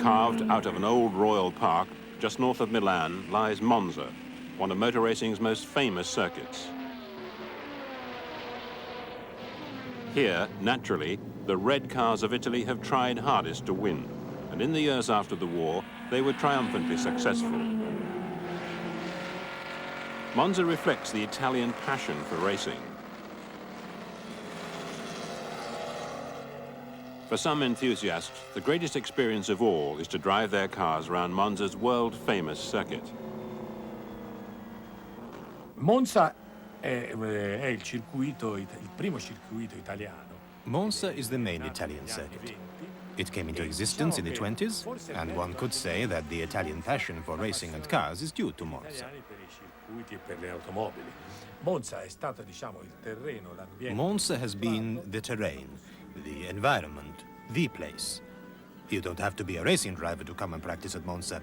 Carved out of an old royal park just north of Milan lies Monza, one of motor racing's most famous circuits. Here, naturally, the red cars of Italy have tried hardest to win, and in the years after the war, they were triumphantly successful. Monza reflects the Italian passion for racing. For some enthusiasts, the greatest experience of all is to drive their cars around Monza's world-famous circuit. Monza è il circuito, il primo circuito italiano. Monza is the main Italian circuit. It came into existence in the 20s, and one could say that the Italian passion for racing and cars is due to Monza. Monza has been the terrain, the environment, the place. You don't have to be a racing driver to come and practice at Monza.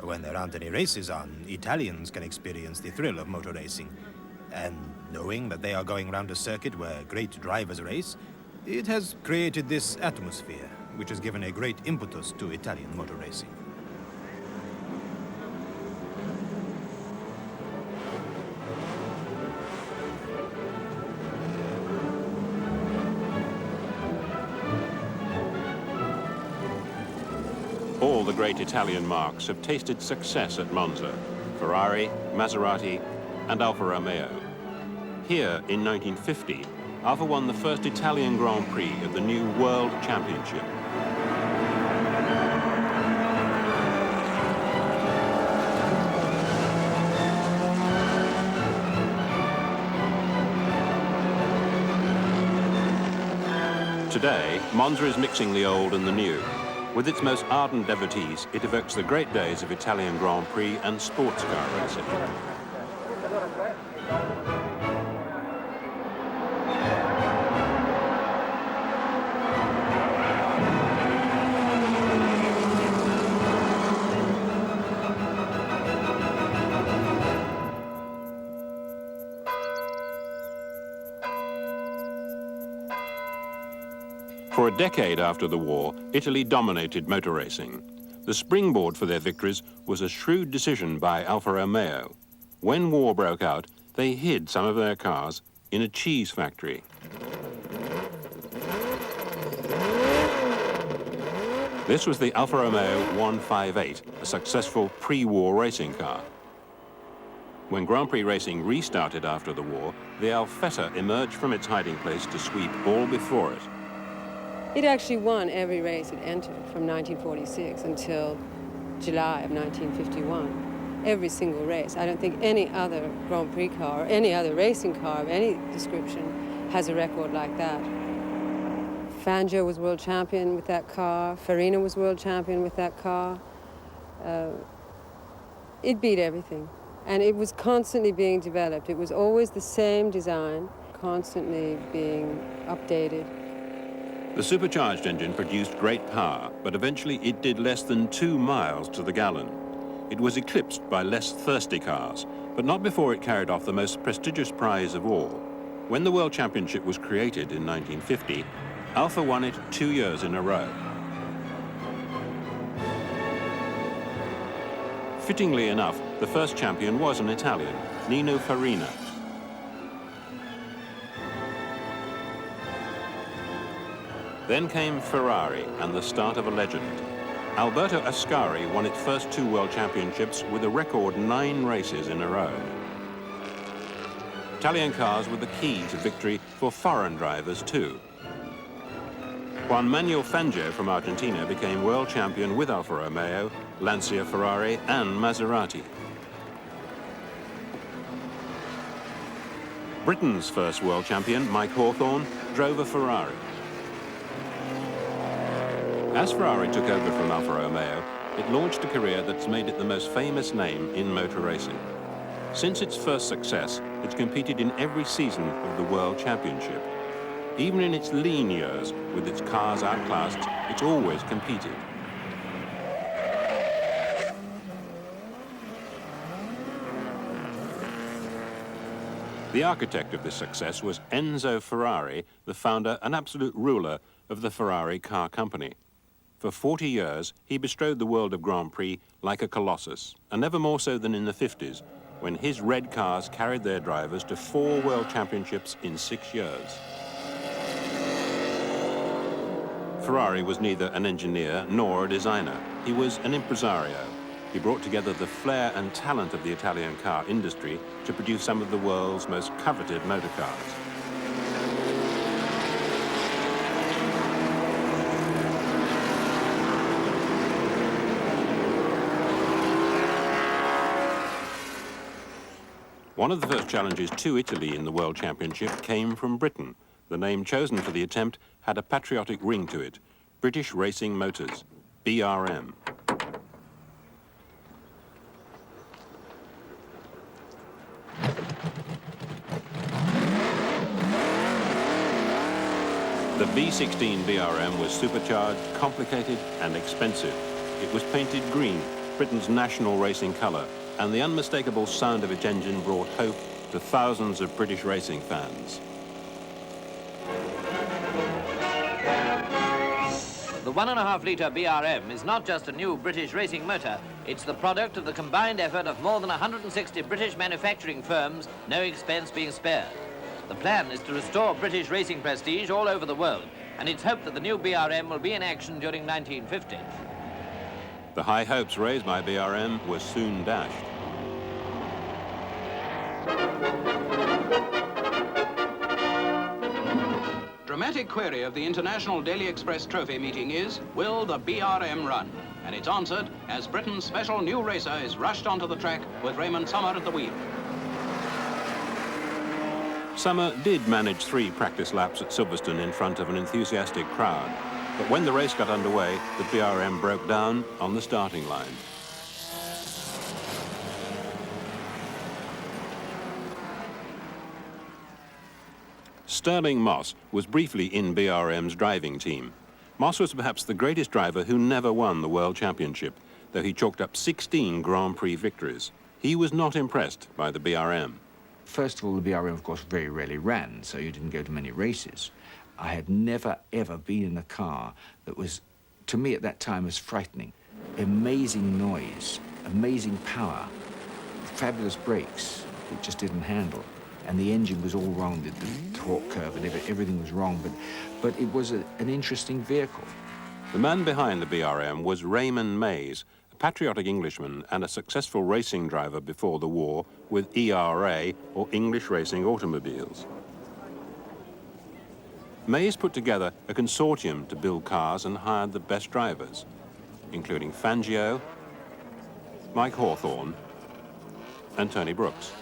When there aren't any races on, Italians can experience the thrill of motor racing. And knowing that they are going around a circuit where great drivers race, it has created this atmosphere, which has given a great impetus to Italian motor racing. All the great Italian marques have tasted success at Monza: Ferrari, Maserati, and Alfa Romeo. Here, in 1950, Alfa won the first Italian Grand Prix of the new World Championship. Today, Monza is mixing the old and the new. With its most ardent devotees, it evokes the great days of Italian Grand Prix and sports car racing. For a decade after the war, Italy dominated motor racing. The springboard for their victories was a shrewd decision by Alfa Romeo. When war broke out, they hid some of their cars in a cheese factory. This was the Alfa Romeo 158, a successful pre-war racing car. When Grand Prix racing restarted after the war, the Alfetta emerged from its hiding place to sweep all before it. It actually won every race it entered from 1946 until July of 1951. Every single race. I don't think any other Grand Prix car or any other racing car of any description has a record like that. Fangio was world champion with that car. Farina was world champion with that car. It beat everything. And it was constantly being developed. It was always the same design, constantly being updated. The supercharged engine produced great power, but eventually it did less than 2 miles to the gallon. It was eclipsed by less thirsty cars, but not before it carried off the most prestigious prize of all. When the World Championship was created in 1950, Alfa won it 2 years in a row. Fittingly enough, the first champion was an Italian, Nino Farina. Then came Ferrari and the start of a legend. Alberto Ascari won its first 2 world championships with a record 9 races in a row. Italian cars were the key to victory for foreign drivers too. Juan Manuel Fangio from Argentina became world champion with Alfa Romeo, Lancia Ferrari and Maserati. Britain's first world champion, Mike Hawthorn, drove a Ferrari. As Ferrari took over from Alfa Romeo, it launched a career that's made it the most famous name in motor racing. Since its first success, it's competed in every season of the World Championship. Even in its lean years, with its cars outclassed, it's always competed. The architect of this success was Enzo Ferrari, the founder and absolute ruler of the Ferrari car company. For 40 years, he bestrode the world of Grand Prix like a colossus, and never more so than in the 50s, when his red cars carried their drivers to 4 world championships in 6 years. Ferrari was neither an engineer nor a designer. He was an impresario. He brought together the flair and talent of the Italian car industry to produce some of the world's most coveted motor cars. One of the first challenges to Italy in the World Championship came from Britain. The name chosen for the attempt had a patriotic ring to it, British Racing Motors, BRM. The V16 BRM was supercharged, complicated and expensive. It was painted green, Britain's national racing colour, and the unmistakable sound of its engine brought hope to thousands of British racing fans. The 1.5-litre BRM is not just a new British racing motor, it's the product of the combined effort of more than 160 British manufacturing firms, no expense being spared. The plan is to restore British racing prestige all over the world, and it's hoped that the new BRM will be in action during 1950. The high hopes raised by BRM were soon dashed. Dramatic query of the International Daily Express Trophy meeting is, will the BRM run? And it's answered as Britain's special new racer is rushed onto the track with Raymond Summer at the wheel. Summer did manage 3 practice laps at Silverstone in front of an enthusiastic crowd, but when the race got underway, the BRM broke down on the starting line. Stirling Moss was briefly in BRM's driving team. Moss was perhaps the greatest driver who never won the World Championship, though he chalked up 16 Grand Prix victories. He was not impressed by the BRM. First of all, the BRM, of course, very rarely ran, so you didn't go to many races. I had never, ever been in a car that was, to me at that time, was frightening. Amazing noise, amazing power, fabulous brakes it just didn't handle. And the engine was all wrong, the torque curve and everything was wrong, but it was an interesting vehicle. The man behind the BRM was Raymond Mays, a patriotic Englishman and a successful racing driver before the war with ERA, or English Racing Automobiles. Mays put together a consortium to build cars and hired the best drivers, including Fangio, Mike Hawthorne, and Tony Brooks.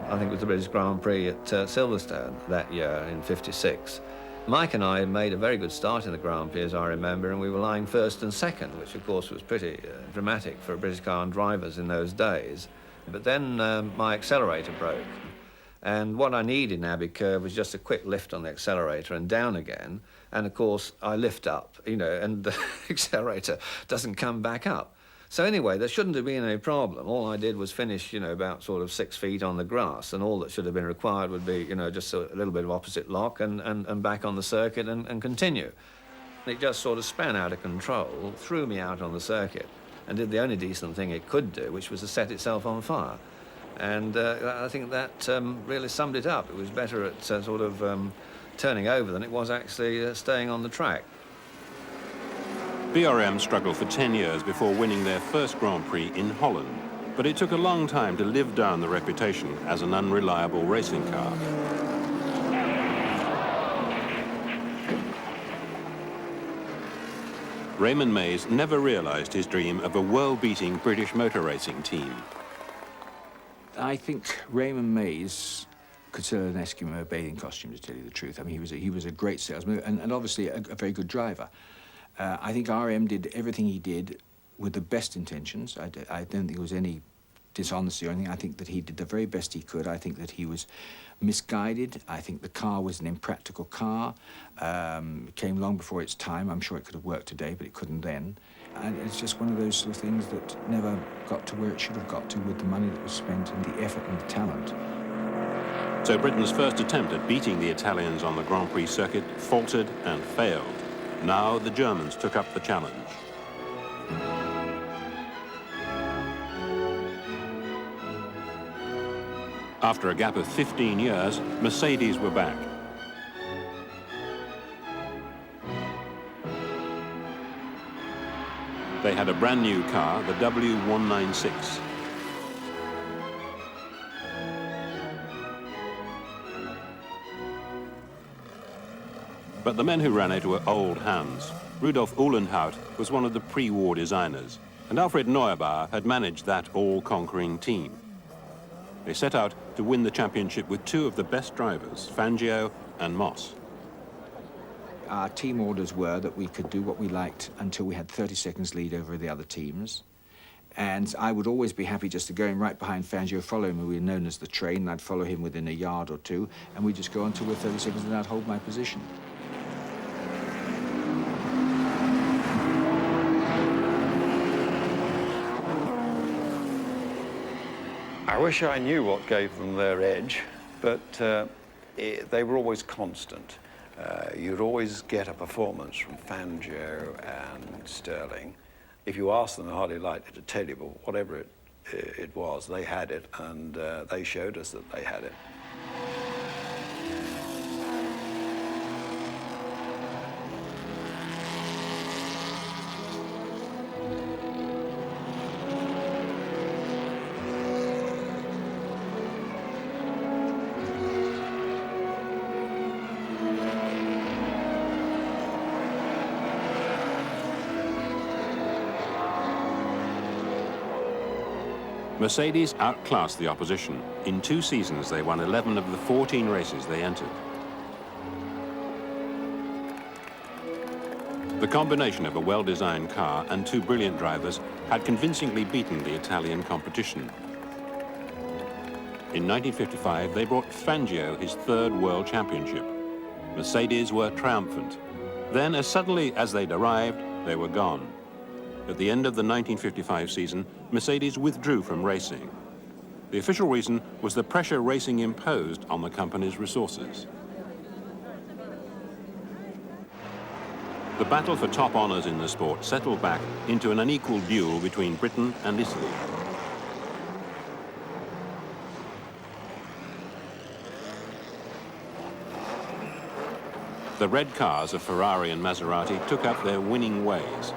I think it was the British Grand Prix at Silverstone that year in '56. Mike and I made a very good start in the Grand Prix, as I remember, and we were lying first and second, which of course was pretty dramatic for British car and drivers in those days. But then my accelerator broke, and what I needed in Abbey Curve was just a quick lift on the accelerator and down again, and of course I lift up, you know, and the accelerator doesn't come back up. So anyway, there shouldn't have been any problem. All I did was finish, you know, about sort of 6 feet on the grass, and all that should have been required would be, you know, just a little bit of opposite lock and back on the circuit and continue. It just sort of span out of control, threw me out on the circuit, and did the only decent thing it could do, which was to set itself on fire. And I think that really summed it up. It was better at sort of turning over than it was actually staying on the track. BRM struggled for 10 years before winning their first Grand Prix in Holland, but it took a long time to live down the reputation as an unreliable racing car. Raymond Mays never realized his dream of a world-beating British motor racing team. I think Raymond Mays could sell an Eskimo bathing costume, to tell you the truth. I mean, he was a great salesman and obviously a very good driver. I think RM did everything he did with the best intentions. I don't think there was any dishonesty or anything. I think that he did the very best he could. I think that he was misguided. I think the car was an impractical car. It came long before its time. I'm sure it could have worked today, but it couldn't then. And it's just one of those sort of things that never got to where it should have got to with the money that was spent and the effort and the talent. So Britain's first attempt at beating the Italians on the Grand Prix circuit faltered and failed. Now the Germans took up the challenge. After a gap of 15 years, Mercedes were back. They had a brand new car, the W196. But the men who ran it were old hands. Rudolf Uhlenhaut was one of the pre-war designers, and Alfred Neubauer had managed that all-conquering team. They set out to win the championship with two of the best drivers, Fangio and Moss. Our team orders were that we could do what we liked until we had 30 seconds lead over the other teams. And I would always be happy just to go in right behind Fangio, follow him. We were known as the train, and I'd follow him within a yard or two, and we'd just go until we're 30 seconds and I'd hold my position. I wish I knew what gave them their edge, but they were always constant. You'd always get a performance from Fangio and Stirling. If you asked them, they're hardly likely to tell you, but whatever it was, they had it, and they showed us that they had it. Mercedes outclassed the opposition. In 2 seasons, they won 11 of the 14 races they entered. The combination of a well-designed car and 2 brilliant drivers had convincingly beaten the Italian competition. In 1955, they brought Fangio his 3rd world championship. Mercedes were triumphant. Then, as suddenly as they'd arrived, they were gone. At the end of the 1955 season, Mercedes withdrew from racing. The official reason was the pressure racing imposed on the company's resources. The battle for top honours in the sport settled back into an unequal duel between Britain and Italy. The red cars of Ferrari and Maserati took up their winning ways.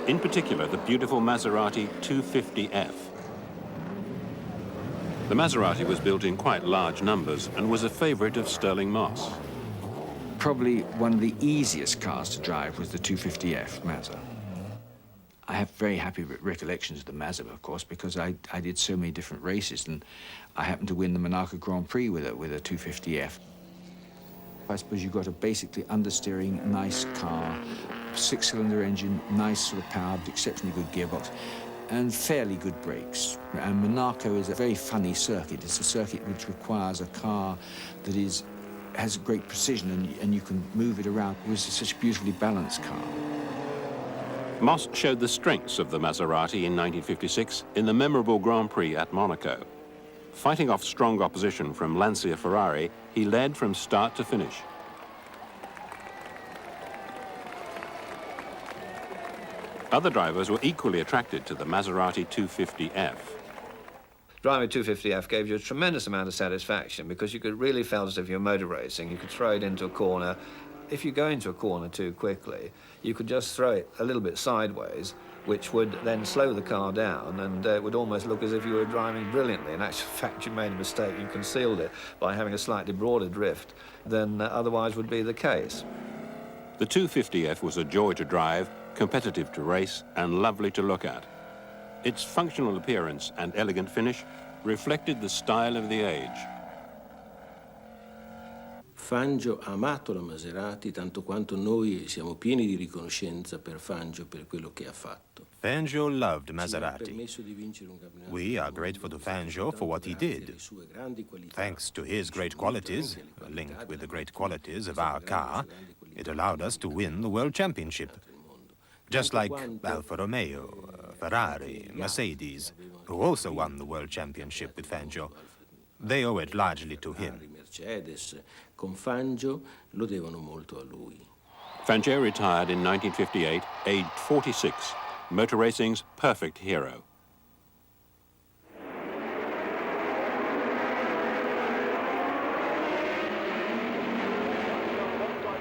In particular, the beautiful Maserati 250F. The Maserati was built in quite large numbers and was a favourite of Stirling Moss. Probably one of the easiest cars to drive was the 250F Mazda. I have very happy recollections of the Mazda, of course, because I did so many different races, and I happened to win the Monaco Grand Prix with a 250F. I suppose you've got a basically understeering, nice car, 6-cylinder engine, nice sort of power, exceptionally good gearbox, and fairly good brakes. And Monaco is a very funny circuit. It's a circuit which requires a car that has great precision, and you can move it around. It was such a beautifully balanced car. Moss showed the strengths of the Maserati in 1956 in the memorable Grand Prix at Monaco. Fighting off strong opposition from Lancia Ferrari, he led from start to finish. Other drivers were equally attracted to the Maserati 250F. Driving 250F gave you a tremendous amount of satisfaction because you could really feel as if you're motor racing. You could throw it into a corner. If you go into a corner too quickly, you could just throw it a little bit sideways, which would then slow the car down, and it would almost look as if you were driving brilliantly. In actual fact, you made a mistake. You concealed it by having a slightly broader drift than otherwise would be the case. The 250F was a joy to drive, competitive to race, and lovely to look at. Its functional appearance and elegant finish reflected the style of the age. Fangio ha amato la Maserati tanto quanto noi siamo pieni di riconoscenza per Fangio per quello che ha fatto. Fangio loved Maserati. We are grateful to Fangio for what he did. Thanks to his great qualities, linked with the great qualities of our car, it allowed us to win the World Championship. Just like Alfa Romeo, Ferrari, Mercedes, who also won the World Championship with Fangio. They owe it largely to him. Mercedes con Fangio lo devono molto a lui. Fangio retired in 1958, aged 46, motor racing's perfect hero.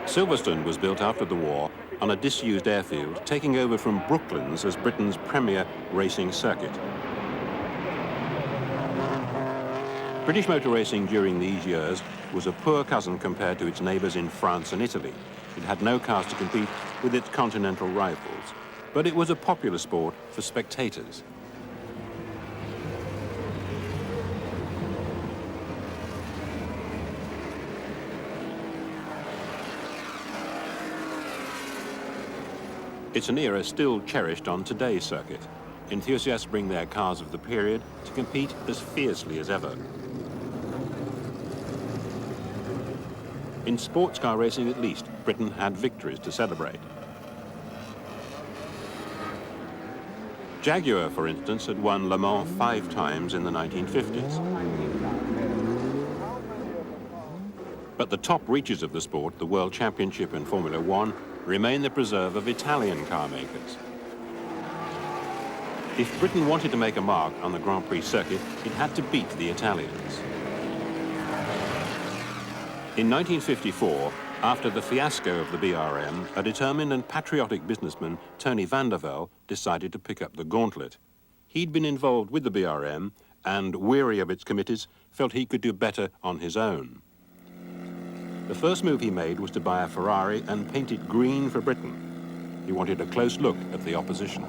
Silverstone was built after the war on a disused airfield, taking over from Brooklands as Britain's premier racing circuit. British motor racing during these years was a poor cousin compared to its neighbours in France and Italy. It had no cars to compete with its continental rivals, but it was a popular sport for spectators. It's an era still cherished on today's circuit. Enthusiasts bring their cars of the period to compete as fiercely as ever. In sports car racing at least, Britain had victories to celebrate. Jaguar, for instance, had won Le Mans 5 times in the 1950s. But the top reaches of the sport, the World Championship and Formula One, remain the preserve of Italian car makers. If Britain wanted to make a mark on the Grand Prix circuit, it had to beat the Italians. In 1954, after the fiasco of the BRM, a determined and patriotic businessman, Tony van der Velde, decided to pick up the gauntlet. He'd been involved with the BRM and, weary of its committees, felt he could do better on his own. The first move he made was to buy a Ferrari and paint it green for Britain. He wanted a close look at the opposition.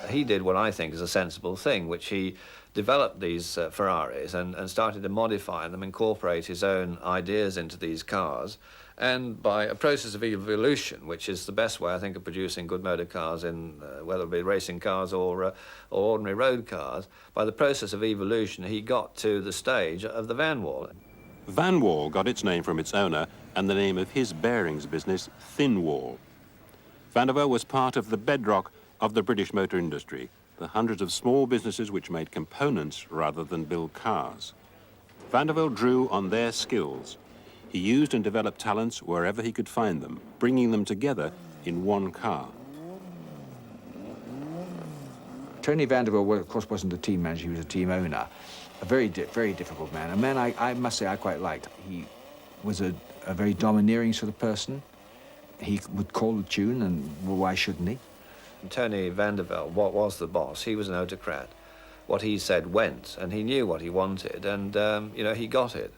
He did what I think is a sensible thing, which he developed these Ferraris and started to modify them, incorporate his own ideas into these cars, and by a process of evolution, which is the best way, I think, of producing good motor cars in, whether it be racing cars or ordinary road cars, by the process of evolution, he got to the stage of the Van Wall. Van Wall got its name from its owner and the name of his bearings business, Thin Wall. Van der Velde was part of the bedrock of the British motor industry, the hundreds of small businesses which made components rather than build cars. Van der Velde drew on their skills. He used and developed talents wherever he could find them, bringing them together in one car. Tony van der Velde, well, of course, wasn't a team manager, he was a team owner. A very difficult man. A man I must say I quite liked. He was a very domineering sort of person. He would call the tune, and well, why shouldn't he? Tony van der Velde was the boss. He was an autocrat. What he said went, and he knew what he wanted, and, you know, he got it.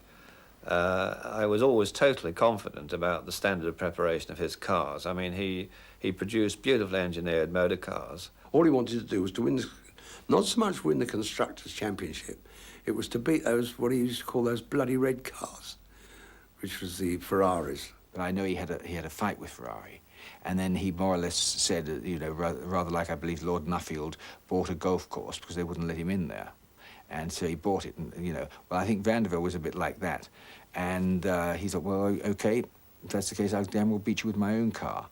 I was always totally confident about the standard of preparation of his cars. I mean, he produced beautifully engineered motor cars. All he wanted to do was to win, not so much win the Constructors' Championship, it was to beat those, what he used to call those bloody red cars, which was the Ferraris. But I know he had a fight with Ferrari. And then he more or less said, you know, rather like I believe Lord Nuffield bought a golf course because they wouldn't let him in there. And so he bought it, and, you know, well, I think van der Velde was a bit like that. And he thought, well, okay, if that's the case, I'll damn well beat you with my own car.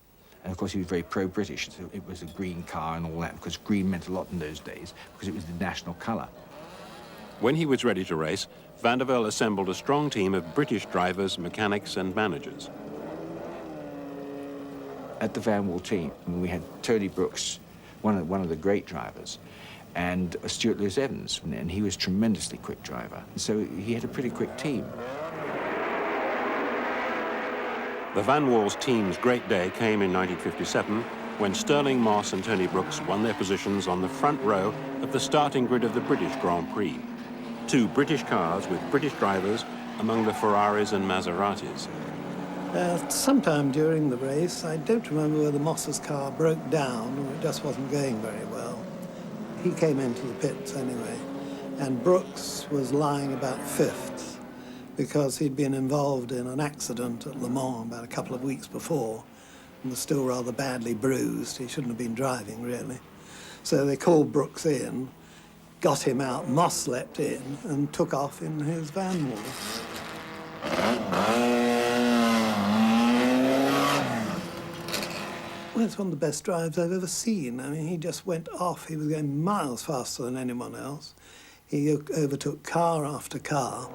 And of course, he was very pro-British, so it was a green car and all that, because green meant a lot in those days, because it was the national colour. When he was ready to race, van der Velde assembled a strong team of British drivers, mechanics and managers. At the Van Wall team, we had Tony Brooks, one of the great drivers, and Stuart Lewis Evans, and he was a tremendously quick driver. So he had a pretty quick team. The Van Wall's team's great day came in 1957 when Stirling, Moss and Tony Brooks won their positions on the front row of the starting grid of the British Grand Prix. 2 British cars with British drivers among the Ferraris and Maseratis. Sometime during the race, I don't remember whether Moss's car broke down or it just wasn't going very well. He came into the pits anyway, and Brooks was lying about 5th because he'd been involved in an accident at Le Mans about a couple of weeks before and was still rather badly bruised. He shouldn't have been driving, really. So they called Brooks in, got him out, Moss leapt in and took off in his Van Wall. Well, it's one of the best drives I've ever seen. I mean, he just went off. He was going miles faster than anyone else. He overtook car after car.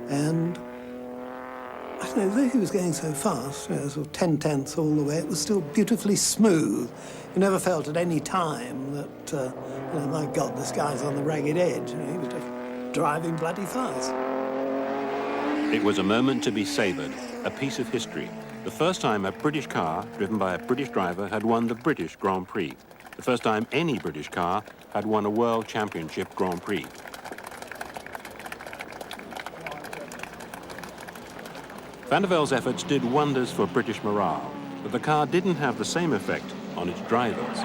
And I don't know, though he was going so fast, sort of 10 tenths all the way, it was still beautifully smooth. You never felt at any time that, my God, this guy's on the ragged edge. He was just driving bloody fast. It was a moment to be savoured, a piece of history. The first time a British car, driven by a British driver, had won the British Grand Prix. The first time any British car had won a World Championship Grand Prix. Van der Velde's efforts did wonders for British morale, but the car didn't have the same effect on its drivers.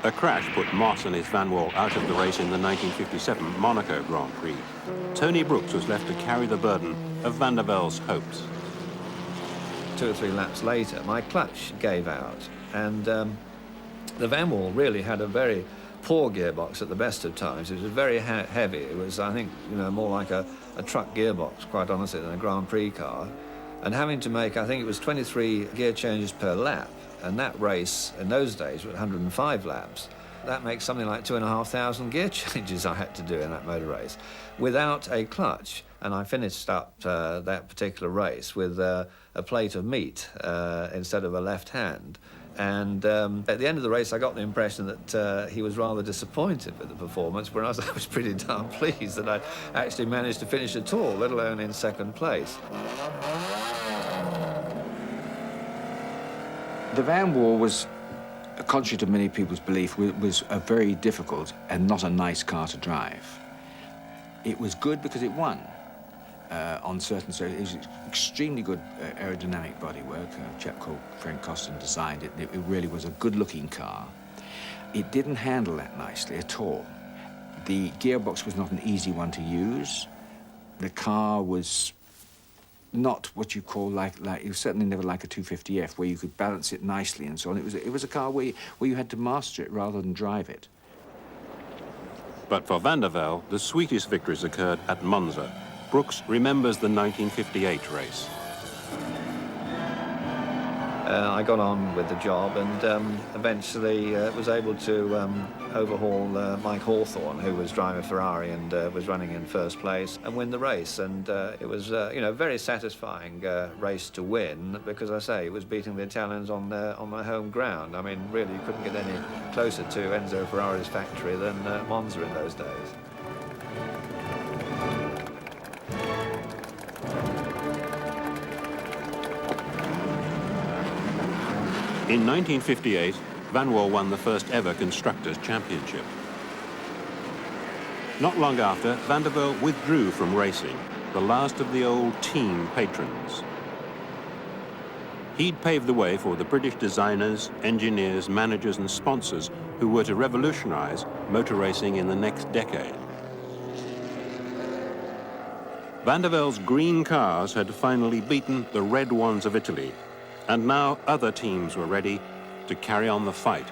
A crash put Moss and his Van Wall out of the race in the 1957 Monaco Grand Prix. Tony Brooks was left to carry the burden of Van der Velde's hopes. 2 or 3 laps later, my clutch gave out, and the Van Wall really had a very poor gearbox at the best of times. It was very heavy. It was, I think, more like a truck gearbox, quite honestly, than a Grand Prix car. And having to make, I think it was 23 gear changes per lap, and that race in those days was 105 laps. That makes something like 2,500 gear changes I had to do in that motor race without a clutch. And I finished up that particular race with a plate of meat instead of a left hand. And at the end of the race, I got the impression that he was rather disappointed with the performance, whereas I was pretty darn pleased that I actually managed to finish at all, let alone in second place. The Van Wall was, contrary to many people's belief, was a very difficult and not a nice car to drive. It was good because it won. On certain, so it was extremely good aerodynamic bodywork. A chap called Frank Costin designed it. It really was a good-looking car. It didn't handle that nicely at all. The gearbox was not an easy one to use. The car was not what you call like it was certainly never like a 250F where you could balance it nicely and so on. It was a car where you had to master it rather than drive it. But for Van der Velde, the sweetest victories occurred at Monza. Brooks remembers the 1958 race. I got on with the job and eventually was able to overhaul Mike Hawthorne, who was driving Ferrari and was running in first place, and win the race. And it was, a very satisfying race to win because, I say, it was beating the Italians on my home ground. I mean, really, you couldn't get any closer to Enzo Ferrari's factory than Monza in those days. In 1958, Van Wall won the first ever Constructors' Championship. Not long after, Van der Velde withdrew from racing, the last of the old team patrons. He'd paved the way for the British designers, engineers, managers and sponsors who were to revolutionize motor racing in the next decade. Van der Velde's green cars had finally beaten the red ones of Italy, and now other teams were ready to carry on the fight.